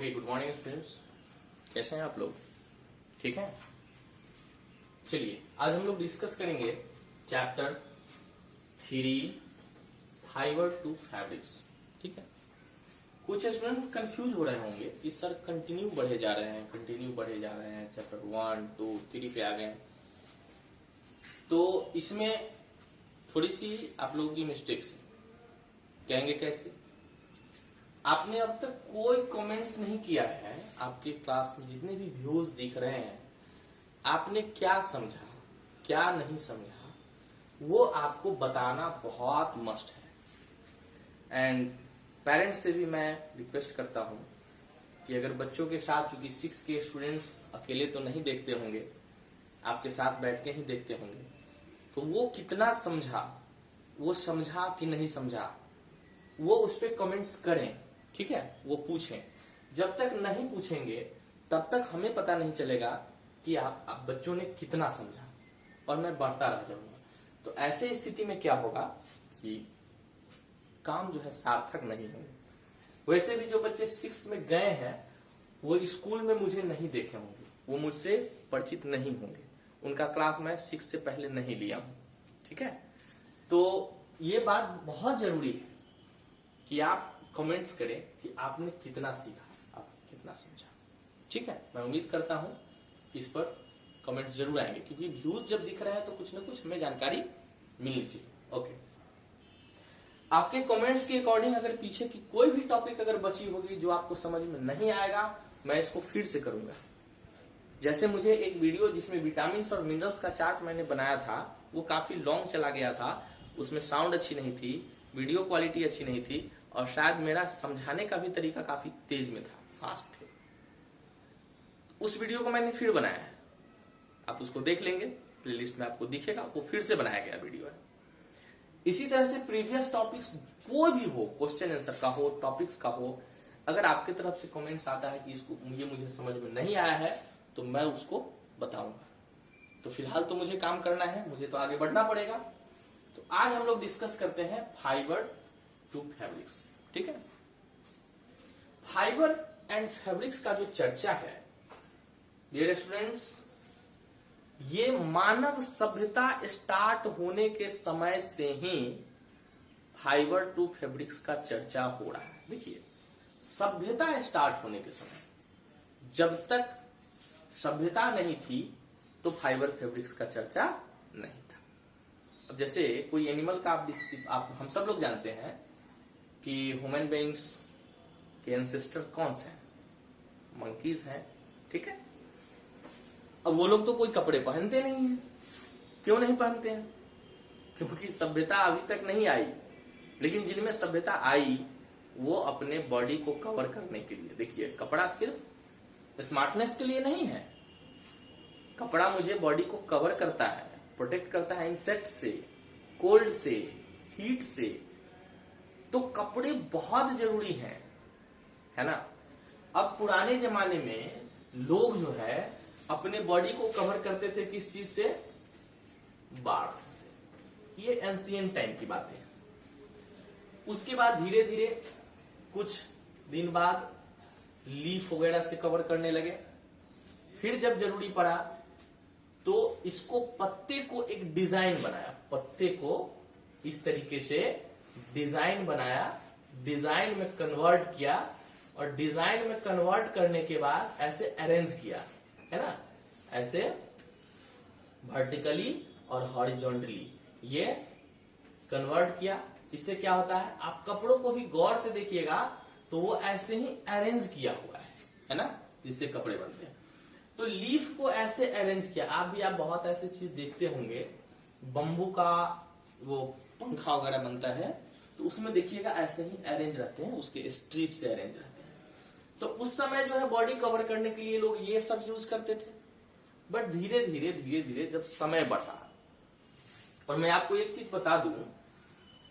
Okay, good morning students. कैसे हैं आप लोग? ठीक है। चलिए आज हम लोग डिस्कस करेंगे चैप्टर 3 फाइबर टू फैब्रिक्स। ठीक है। कुछ स्टूडेंट्स कंफ्यूज हो रहे होंगे कि सर कंटिन्यू बढ़े जा रहे हैं, चैप्टर 1 2 3 पे आ गए। तो इसमें थोड़ी सी आप लोगों की मिस्टेक्स है। कहेंगे कैसे? आपने अब तक कोई कमेंट्स नहीं किया है। आपके क्लास में जितने भी व्यूज दिख रहे हैं, आपने क्या समझा क्या नहीं समझा, वो आपको बताना बहुत मस्ट है। एंड पेरेंट्स से भी मैं रिक्वेस्ट करता हूं कि अगर बच्चों के साथ, क्योंकि 6 के स्टूडेंट्स अकेले तो नहीं देखते होंगे, आपके साथ बैठ के ही देखते होंगे, तो वो कितना समझा, वो समझा कि नहीं समझा, वो उस पर कमेंट्स करें। ठीक है, वो पूछें। जब तक नहीं पूछेंगे तब तक हमें पता नहीं चलेगा कि आप बच्चों ने कितना समझा, और मैं बढ़ता रह जाऊंगा। तो ऐसे स्थिति में क्या होगा कि काम जो है सार्थक नहीं होंगे। वैसे भी जो बच्चे 6 में गए हैं वो स्कूल में मुझे नहीं देखे होंगे, वो मुझसे परिचित नहीं होंगे, उनका क्लास मैं 6 से पहले नहीं लिया हूं। ठीक है, तो ये बात बहुत जरूरी है कि आप कमेंट्स करें कि आपने कितना सीखा, आप कितना समझा। ठीक है, मैं उम्मीद करता हूं कि इस पर कमेंट्स जरूर आएंगे, क्योंकि व्यूज जब दिख रहे हैं तो कुछ ना कुछ हमें जानकारी मिलनी चाहिए। ओके, आपके कमेंट्स के अकॉर्डिंग अगर पीछे की कोई भी टॉपिक अगर बची होगी जो आपको समझ में नहीं आएगा, मैं इसको फिर से करूंगा। जैसे मुझे एक वीडियो जिसमें विटामिन और मिनरल्स का चार्ट मैंने बनाया था, वो काफी लॉन्ग चला गया था, उसमें साउंड अच्छी नहीं थी, वीडियो क्वालिटी अच्छी नहीं थी, और शायद मेरा समझाने का भी तरीका काफी तेज में था, फास्ट थे। उस वीडियो को मैंने फिर बनाया है, आप उसको देख लेंगे, प्लेलिस्ट में आपको दिखेगा, वो फिर से बनाया गया वीडियो है। इसी तरह से प्रीवियस टॉपिक्स कोई भी हो, क्वेश्चन आंसर का हो, टॉपिक्स का हो, अगर आपकी तरफ से कमेंट्स आता है कि इसको ये मुझे समझ में नहीं आया है, तो मैं उसको बताऊंगा। तो फिलहाल तो मुझे काम करना है, मुझे तो आगे बढ़ना पड़ेगा। तो आज हम लोग डिस्कस करते हैं फाइबर टू फैब्रिक्स। ठीक है, फाइबर एंड फैब्रिक्स का जो चर्चा है डियर स्टूडेंट्स, ये मानव सभ्यता स्टार्ट होने के समय से ही फाइबर टू फैब्रिक्स का चर्चा हो रहा है। देखिए, सभ्यता स्टार्ट होने के समय, जब तक सभ्यता नहीं थी तो फाइबर फैब्रिक्स का चर्चा नहीं था। अब जैसे कोई एनिमल का आप हम सब लोग जानते हैं कि ह्यूमन बीइंग्स के एंसेस्टर कौन से हैं? मंकीज हैं। ठीक है, अब वो लोग तो कोई कपड़े पहनते नहीं हैं। क्यों नहीं पहनते हैं? क्योंकि सभ्यता अभी तक नहीं आई। लेकिन जिनमें सभ्यता आई वो अपने बॉडी को कवर करने के लिए, देखिए कपड़ा सिर्फ स्मार्टनेस के लिए नहीं है, कपड़ा मुझे बॉडी को कवर करता है, प्रोटेक्ट करता है इंसेक्ट से, कोल्ड से, हीट से। तो कपड़े बहुत जरूरी हैं, है ना। अब पुराने जमाने में लोग जो है अपने बॉडी को कवर करते थे किस चीज से? बार्क्स से। ये एंशिएंट टाइम की बातें हैं। उसके बाद धीरे धीरे कुछ दिन बाद लीफ वगैरह से कवर करने लगे। फिर जब जरूरी पड़ा तो इसको पत्ते को एक डिजाइन बनाया, पत्ते को इस तरीके से डिजाइन बनाया, डिजाइन में कन्वर्ट किया, और डिजाइन में कन्वर्ट करने के बाद ऐसे अरेंज किया, है ना, ऐसे वर्टिकली और हॉरिजॉन्टली ये कन्वर्ट किया। इससे क्या होता है, आप कपड़ों को भी गौर से देखिएगा तो वो ऐसे ही अरेंज किया हुआ है ना, जिससे कपड़े बनते हैं। तो लीफ को ऐसे अरेंज किया। आप बहुत ऐसे चीज देखते होंगे, बंबू का वो पंखा वगैरह बनता है, तो उसमें देखिएगा ऐसे ही अरेंज रहते हैं, उसके स्ट्रिप से अरेंज रहते हैं। तो उस समय जो है बॉडी कवर करने के लिए लोग ये सब यूज करते थे। बट धीरे धीरे जब समय बढ़ा, और मैं आपको एक चीज बता दूं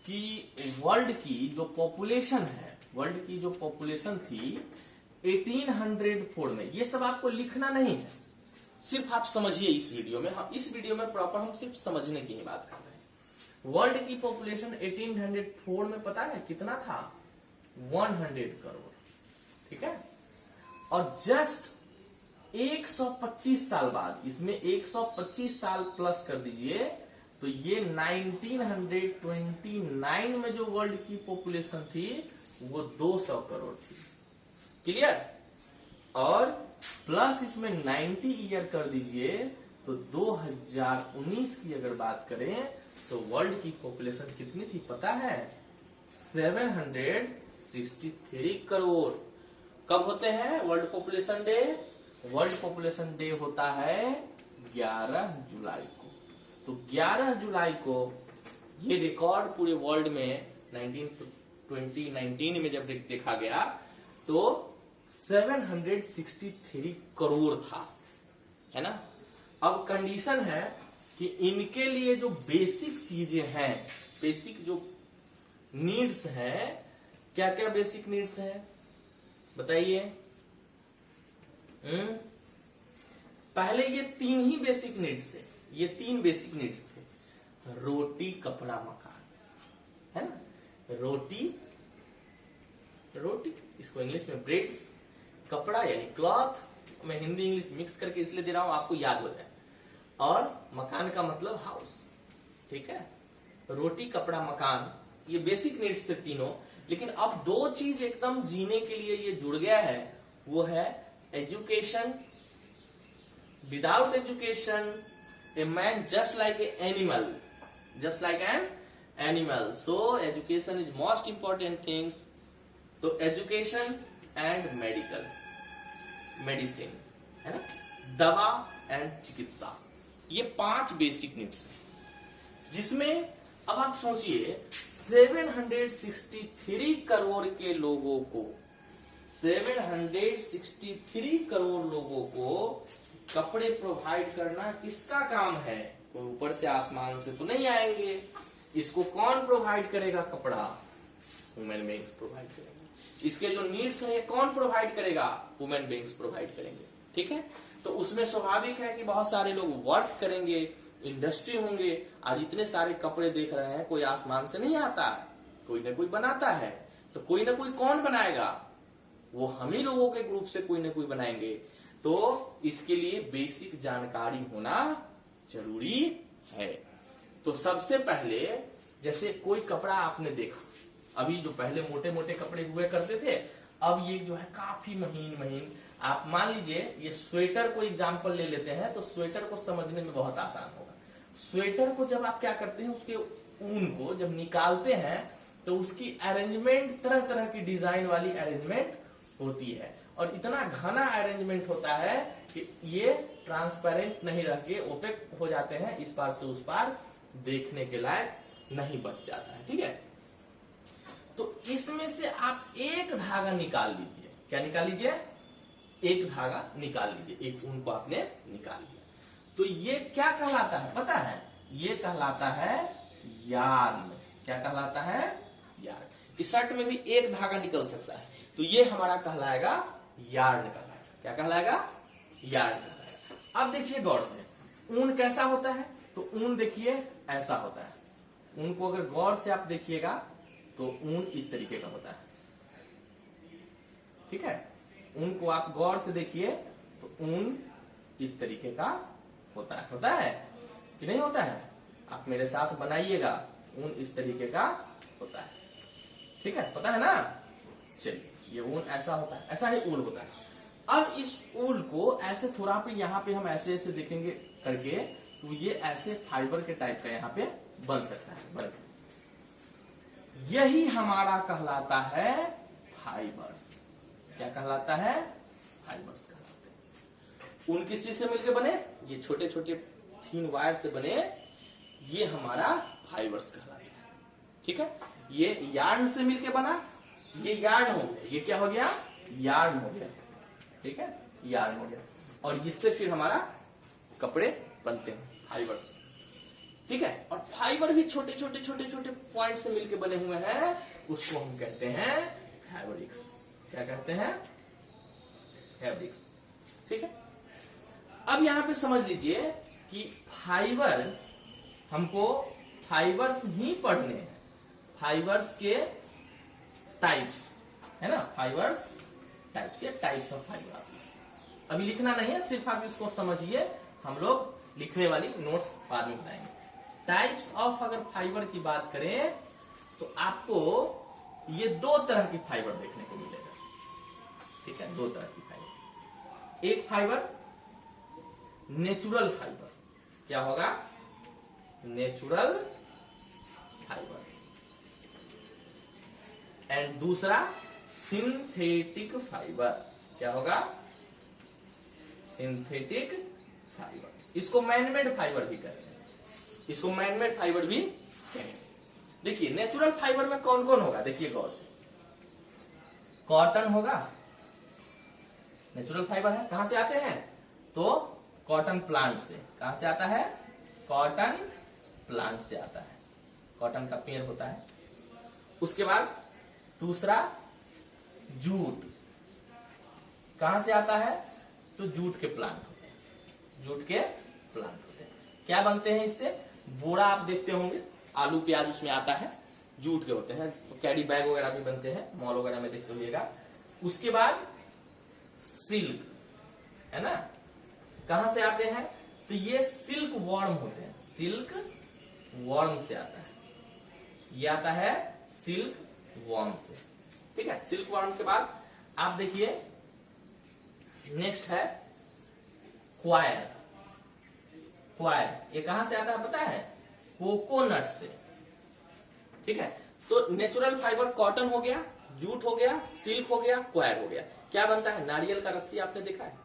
कि वर्ल्ड की जो पॉपुलेशन है, वर्ल्ड की जो पॉपुलेशन थी 1804 में, ये सब आपको लिखना नहीं है, सिर्फ आप समझिए इस वीडियो में। इस वीडियो में प्रॉपर हम सिर्फ समझने की ही बात कर रहे हैं। वर्ल्ड की पॉपुलेशन 1804 में पता है कितना था? 100 करोड़। ठीक है, और जस्ट 125 साल बाद, इसमें 125 साल प्लस कर दीजिए, तो ये 1929 में जो वर्ल्ड की पॉपुलेशन थी वो 200 करोड़ थी। क्लियर? और प्लस इसमें 90 ईयर कर दीजिए, तो 2019 की अगर बात करें तो वर्ल्ड की पॉपुलेशन कितनी थी पता है? 763 करोड़। कब होते हैं world population day? World population day होता है 11 जुलाई को। तो 11 जुलाई को ये रिकॉर्ड पूरे वर्ल्ड में 2019 में जब देखा गया तो 763 करोड़ था, है ना। अब कंडीशन है कि इनके लिए जो बेसिक चीजें हैं, बेसिक जो नीड्स हैं, क्या क्या बेसिक नीड्स हैं बताइए? पहले ये 3 ही बेसिक नीड्स थे, ये 3 बेसिक नीड्स थे, रोटी, कपड़ा, मकान, है ना। रोटी इसको इंग्लिश में ब्रेड्स, कपड़ा यानी क्लॉथ, मैं हिंदी इंग्लिश मिक्स करके इसलिए दे रहा हूं आपको याद हो जाए, और मकान का मतलब हाउस। ठीक है, रोटी, कपड़ा, मकान, ये बेसिक नीड्स थे तीनों। लेकिन अब 2 चीज एकदम जीने के लिए ये जुड़ गया है, वो है education. Without education a man just like a animal, just like an animal. So education is most important things. तो एजुकेशन एंड मेडिसिन, है ना, दवा एंड चिकित्सा, ये 5 बेसिक नीड्स हैं, जिसमें अब आप सोचिए 763 करोड़ के लोगों को, 763 करोड़ लोगों को कपड़े प्रोवाइड करना किसका काम है? कोई ऊपर से आसमान से तो नहीं आएंगे। इसको कौन प्रोवाइड करेगा? कपड़ा ह्यूमन बीइंग्स प्रोवाइड करेंगे। इसके जो नीड्स है ये कौन प्रोवाइड करेगा? ह्यूमन बीइंग्स प्रोवाइड करेंगे। ठीक है, तो उसमें स्वाभाविक है कि बहुत सारे लोग वर्क करेंगे, इंडस्ट्री होंगे। आज इतने सारे कपड़े देख रहे हैं, कोई आसमान से नहीं आता है, कोई ना कोई बनाता है। तो कोई ना कोई कौन बनाएगा? वो हम ही लोगों के ग्रुप से कोई ना कोई बनाएंगे। तो इसके लिए बेसिक जानकारी होना जरूरी है। तो सबसे पहले जैसे कोई कपड़ा आपने देखा, अभी जो पहले मोटे मोटे कपड़े हुए करते थे, अब ये जो है काफी महीन महीन। आप मान लीजिए ये स्वेटर को एग्जाम्पल ले लेते हैं, तो स्वेटर को समझने में बहुत आसान होगा। स्वेटर को जब आप क्या करते हैं, उसके ऊन को जब निकालते हैं तो उसकी अरेंजमेंट तरह तरह की डिजाइन वाली अरेंजमेंट होती है, और इतना घना अरेंजमेंट होता है कि ये ट्रांसपेरेंट नहीं रह के ओपेक हो जाते हैं, इस पार से उस पार देखने के लायक नहीं बच जाता है। ठीक है, तो इसमें से आप एक धागा निकाल लीजिए। क्या निकाल लीजिए? एक धागा निकाल लीजिए, एक ऊन को आपने निकाल लिया, तो ये क्या कहलाता है पता है? ये कहलाता है यार्न। क्या कहलाता है? यार्न। इस शर्ट में भी एक धागा निकल सकता है, तो ये हमारा कहलाएगा यार्न कहलाएगा। क्या कहलाएगा? यार्न कहलाएगा। अब देखिए गौर से, ऊन कैसा होता है? तो ऊन देखिए ऐसा होता है। ऊन को अगर गौर से आप देखिएगा तो ऊन इस तरीके का होता है। ठीक है, ऊन को आप गौर से देखिए तो ऊन इस तरीके का होता है कि नहीं होता है? आप मेरे साथ बनाइएगा, ऊन इस तरीके का होता है। ठीक है, पता है ना? चलिए, ये ऊन ऐसा होता है, ऐसा ही ऊन होता है। अब इस ऊन को ऐसे थोड़ा पे यहाँ पे हम ऐसे ऐसे देखेंगे करके, तो ये ऐसे फाइबर के टाइप का यहाँ पे बन सकता है, बन। यही हमारा कहलाता है फाइबर्स। क्या कहलाता है? फाइबर्स कहलाते हैं। ऊन किस चीज से मिलकर बने? ये छोटे छोटे थीन वायर से बने, ये हमारा फाइबर्स कहलाते हैं। ठीक है, ये यार्न से मिलकर बना, ये यार्न हो गया। ये क्या हो गया? यार्न हो गया। ठीक है, यार्न हो गया, और इससे फिर हमारा कपड़े बनते हैं फाइबर से। ठीक है, और फाइबर भी छोटे छोटे छोटे छोटे पॉइंट से मिलकर बने हुए हैं, उसको हम कहते हैं फैब्रिक्स। क्या कहते हैं? फैब्रिक्स। ठीक है, अब यहां पे समझ लीजिए कि फाइबर, हमको फाइबर्स ही पढ़ने हैं, फाइबर्स के टाइप्स, है ना, फाइबर्स टाइप्स, ये टाइप्स ऑफ फाइबर आती है। अभी लिखना नहीं है, सिर्फ आप इसको समझिए, हम लोग लिखने वाली नोट्स बाद में बताएंगे। टाइप्स ऑफ अगर फाइबर की बात करें तो आपको ये दो तरह की फाइबर देखने को मिलेगा, ठीक है, दो तरह की फाइबर। एक फाइबर नेचुरल फाइबर, क्या होगा, नेचुरल फाइबर, एंड दूसरा सिंथेटिक फाइबर, क्या होगा, सिंथेटिक फाइबर। इसको मैनमेड फाइबर भी कहते हैं, इसको मैनमेड फाइबर भी कहते हैं। देखिए नेचुरल फाइबर में कौन कौन होगा, देखिए गौर से, कॉटन होगा, नेचुरल फाइबर है, कहां से आते हैं, तो कॉटन प्लांट से। कहां से आता है, कॉटन प्लांट से आता है, कॉटन का पेड़ होता है। उसके बाद दूसरा जूट, कहां से आता है, तो जूट के प्लांट होते हैं, जूट के प्लांट होते हैं। क्या बनते हैं इससे, बोरा आप देखते होंगे, आलू प्याज उसमें आता है, जूट के होते हैं। तो कैरी बैग वगैरह भी बनते हैं, मॉल वगैरह में देखते होइएगा। उसके बाद सिल्क, है ना, कहां से आते हैं, तो ये सिल्क वर्म होते हैं, सिल्क वर्म से आता है, ये आता है सिल्क वर्म से, ठीक है। सिल्क वर्म के बाद आप देखिए नेक्स्ट है क्वायर, क्वायर ये कहां से आता है पता है, कोकोनट से, ठीक है। तो नेचुरल फाइबर कॉटन हो गया, जूट हो गया, सिल्क हो गया, क्वायर हो गया। क्या बनता है, नारियल का रस्सी आपने देखा है,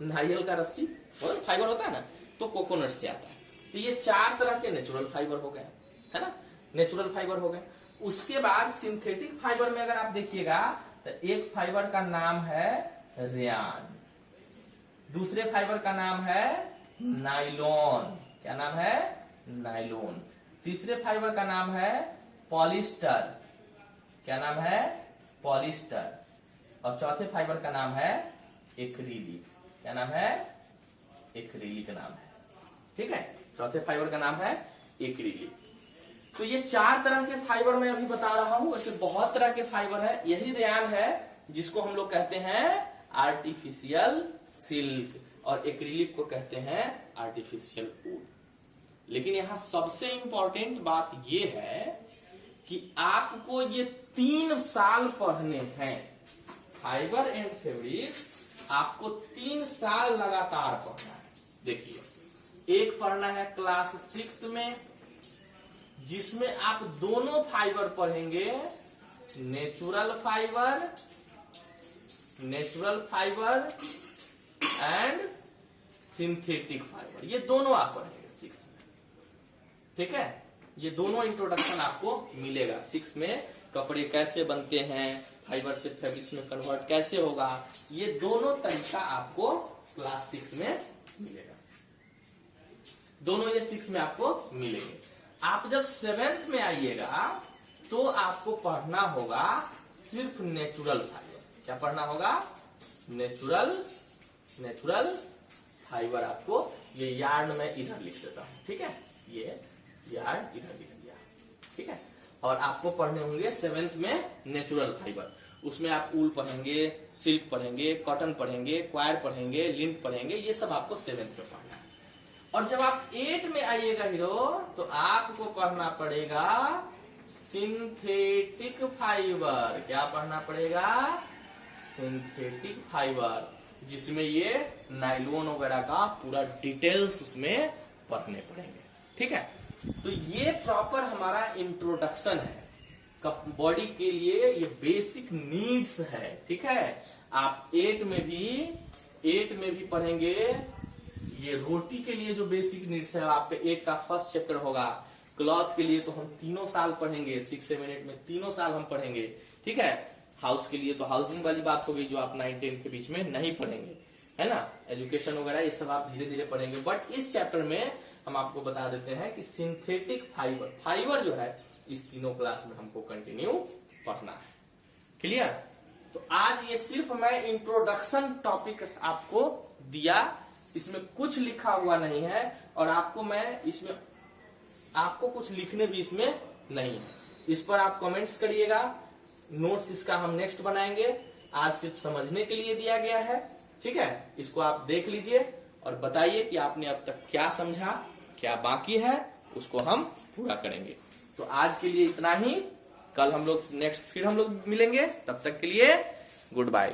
नारियल का रस्सी और फाइबर होता है ना, तो कोकोनट से आता है। तो ये चार तरह के नेचुरल फाइबर हो गए, है ना, नेचुरल फाइबर हो गए। उसके बाद सिंथेटिक फाइबर में अगर आप देखिएगा तो एक फाइबर का नाम है रेयान, दूसरे फाइबर का नाम है नाइलॉन, क्या नाम है, नाइलॉन। तीसरे फाइबर का नाम है पॉलिस्टर, क्या नाम है, पॉलिस्टर। और चौथे फाइबर का नाम है एक्रिलिक, क्या नाम है, एक्रिलिक नाम है, ठीक है। चौथे फाइबर का नाम है एक्रिलिक। तो ये चार तरह के फाइबर मैं अभी बता रहा हूं, वैसे बहुत तरह के फाइबर है। यही रेयान है जिसको हम लोग कहते हैं आर्टिफिशियल सिल्क, और एक्रिलिक को कहते हैं आर्टिफिशियल वूल। लेकिन यहां सबसे इंपॉर्टेंट बात यह है कि आपको ये 3 साल पढ़ने हैं, फाइबर एंड फैब्रिक्स आपको 3 साल लगातार पढ़ना है। देखिए एक पढ़ना है क्लास 6 में, जिसमें आप दोनों फाइबर पढ़ेंगे, natural fibre, natural fibre and synthetic fibre, ये दोनों आप पढ़ेंगे 6 में, ठीक है। ये दोनों इंट्रोडक्शन आपको मिलेगा 6 में। कपड़े कैसे बनते हैं, फाइबर से फैब्रिक्स में कन्वर्ट कैसे होगा, ये दोनों तरीका आपको क्लास 6 में मिलेगा, दोनों ये 6 में आपको मिलेंगे। आप जब 7th में आइएगा तो आपको पढ़ना होगा सिर्फ नेचुरल फाइबर। क्या पढ़ना होगा, नेचुरल, नेचुरल फाइबर। आपको ये यार्न में इधर लिख देता हूं, ठीक है, ये यार्न इधर लिख दिया, ठीक है। और आपको पढ़ने होंगे 7th में नेचुरल फाइबर, उसमें आप ऊल पढ़ेंगे, सिल्क पढ़ेंगे, कॉटन पढ़ेंगे, क्वायर पढ़ेंगे, लिंट पढ़ेंगे, ये सब आपको 7th में पढ़ना है। और जब आप 8 में आइएगा हीरो, तो आपको पढ़ना पड़ेगा सिंथेटिक फाइबर। क्या पढ़ना पड़ेगा, सिंथेटिक फाइबर, जिसमें ये नाइलॉन वगैरह का पूरा डिटेल्स उसमें पढ़ने पड़ेंगे, ठीक है। तो ये प्रॉपर हमारा इंट्रोडक्शन है बॉडी के लिए, ये बेसिक नीड्स है, ठीक है। आप 8 में भी पढ़ेंगे, ये रोटी के लिए जो बेसिक नीड्स है आपके 8 का फर्स्ट चैप्टर होगा। क्लॉथ के लिए तो हम 3 साल पढ़ेंगे, 6-7 8 में 3 साल हम पढ़ेंगे, ठीक है। हाउस के लिए तो हाउसिंग वाली बात होगी जो आप 9-10 के बीच में नहीं पढ़ेंगे, है ना। एजुकेशन वगैरह ये सब आप धीरे धीरे पढ़ेंगे। बट इस चैप्टर में हम आपको बता देते हैं कि सिंथेटिक फाइबर जो है इस तीनों क्लास में हमको कंटिन्यू पढ़ना है, क्लियर। तो आज ये सिर्फ मैं इंट्रोडक्शन टॉपिक आपको दिया, इसमें कुछ लिखा हुआ नहीं है, और आपको मैं इसमें आपको कुछ लिखने भी इसमें नहीं है। इस पर आप कमेंट्स करिएगा, नोट्स इसका हम नेक्स्ट बनाएंगे। आज सिर्फ समझने के लिए दिया गया है। ठीक है, इसको आप देख लीजिए और बताइए कि आपने अब तक क्या समझा, क्या बाकी है, उसको हम पूरा करेंगे। तो आज के लिए इतना ही। कल हम लोग फिर हम लोग मिलेंगे। तब तक के लिए गुड बाय।